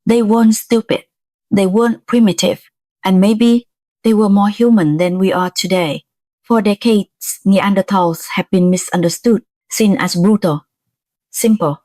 They weren't stupid. They weren't primitive. And maybe they were more human than we are today. For decades, Neanderthals have been misunderstood, seen as brutal, simple,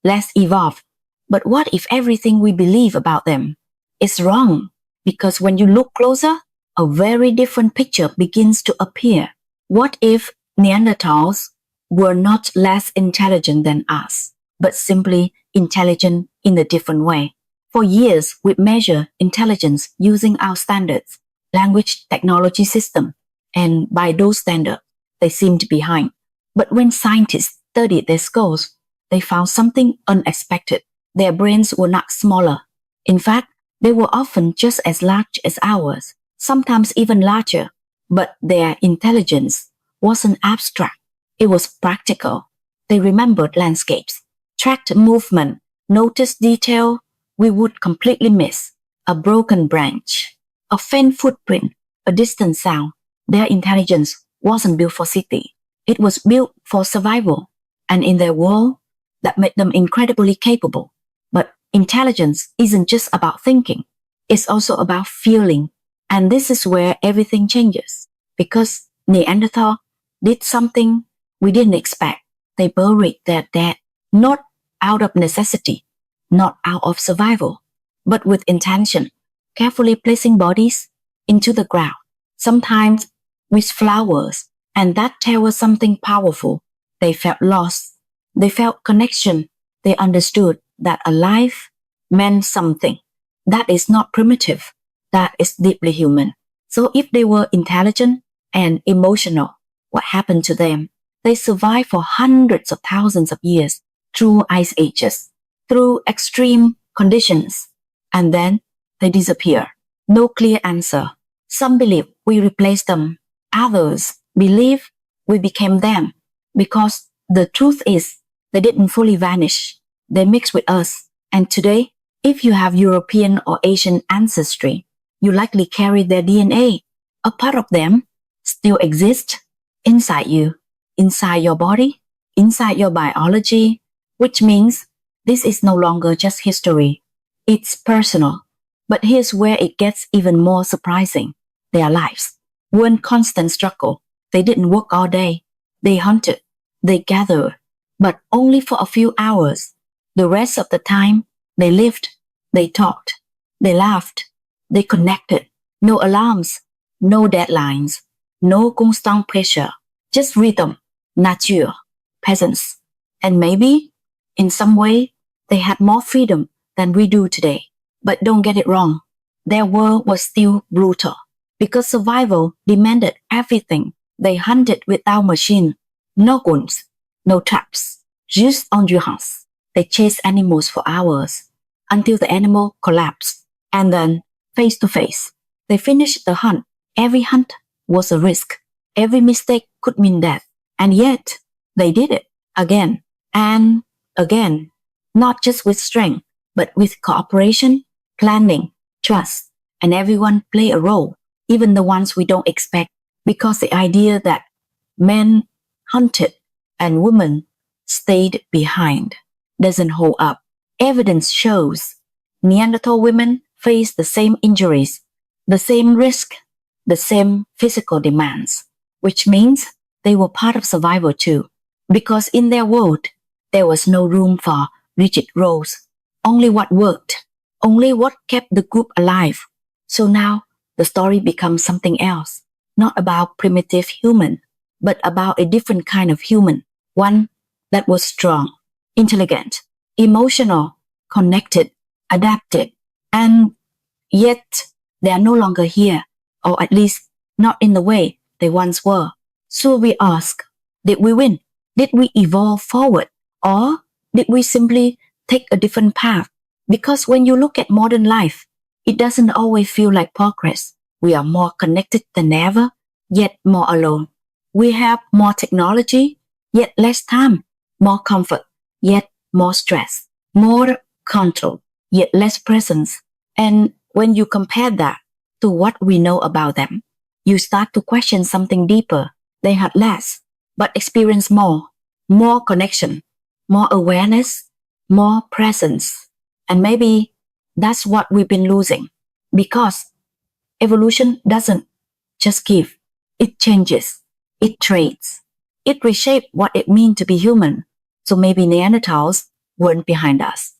less evolved. But what if everything we believe about them is wrong? Because when you look closer, a very different picture begins to appear. What if Neanderthals were not less intelligent than us, but simply intelligent in a different way? For years, we measure intelligence using our standards, language technology system, and by those standards, they seemed behind. But when scientists studied their skulls, they found something unexpected. Their brains were not smaller. In fact, they were often just as large as ours, sometimes even larger. But their intelligence wasn't abstract. It was practical. They remembered landscapes, tracked movement, noticed detail we would completely miss. A broken branch, a faint footprint, a distant sound. Their intelligence wasn't built for city. It was built for survival. And in their world, that made them incredibly capable. But intelligence isn't just about thinking. It's also about feeling. And this is where everything changes. Because Neanderthal did something we didn't expect. They buried their dead, not out of necessity, not out of survival, but with intention, carefully placing bodies into the ground, sometimes with flowers, and that tells us something powerful. They felt lost. They felt connection. They understood that a life meant something. That is not primitive. That is deeply human. So if they were intelligent and emotional, what happened to them? They survived for hundreds of thousands of years through ice ages, through extreme conditions, and then they disappear. No clear answer. Some believe we replaced them. Others believe we became them. Because the truth is, they didn't fully vanish. They mixed with us. And today, if you have European or Asian ancestry, you likely carry their DNA. A part of them still exists inside you, inside your body, inside your biology, which means this is no longer just history. It's personal. But here's where it gets even more surprising. Their lives weren't constant struggle. They didn't work all day. They hunted. They gathered. But only for a few hours. The rest of the time, they lived. They talked. They laughed. They connected. No alarms. No deadlines. No constant pressure. Just rhythm, nature, presence. And maybe, in some way, they had more freedom than we do today. But don't get it wrong. Their world was still brutal. Because survival demanded everything. They hunted without machine. No guns. No traps. Just endurance. They chased animals for hours. Until the animal collapsed. And then, face to face, they finished the hunt. Every hunt was a risk. Every mistake could mean death. And yet, they did it again and again. Not just with strength, but with cooperation, planning, trust. And everyone played a role, even the ones we don't expect. Because the idea that men hunted and women stayed behind doesn't hold up. Evidence shows Neanderthal women faced the same injuries, the same risk, the same physical demands, which means they were part of survival too. Because in their world, there was no room for rigid roles, only what worked, only what kept the group alive. So now the story becomes something else, not about primitive human, but about a different kind of human, one that was strong, intelligent, emotional, connected, adapted, and yet they are no longer here, or at least not in the way they once were. So we ask, did we win? Did we evolve forward? Or did we simply take a different path? Because when you look at modern life, it doesn't always feel like progress. We are more connected than ever, yet more alone. We have more technology, yet less time. More comfort, yet more stress. More control, yet less presence. And when you compare that to what we know about them, you start to question something deeper. They had less, but experienced more connection, more awareness, more presence. And maybe That's what we've been losing. Because evolution doesn't just give, it changes, it trades, it reshapes what it means to be human. So maybe Neanderthals weren't behind us.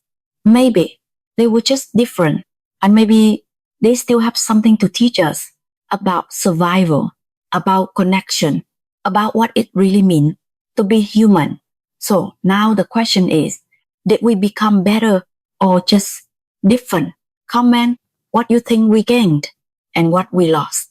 Maybe they were just different, and maybe they still have something to teach us about survival, about connection, about what it really means to be human. So now the question is, did we become better or just different? Comment what you think we gained and what we lost.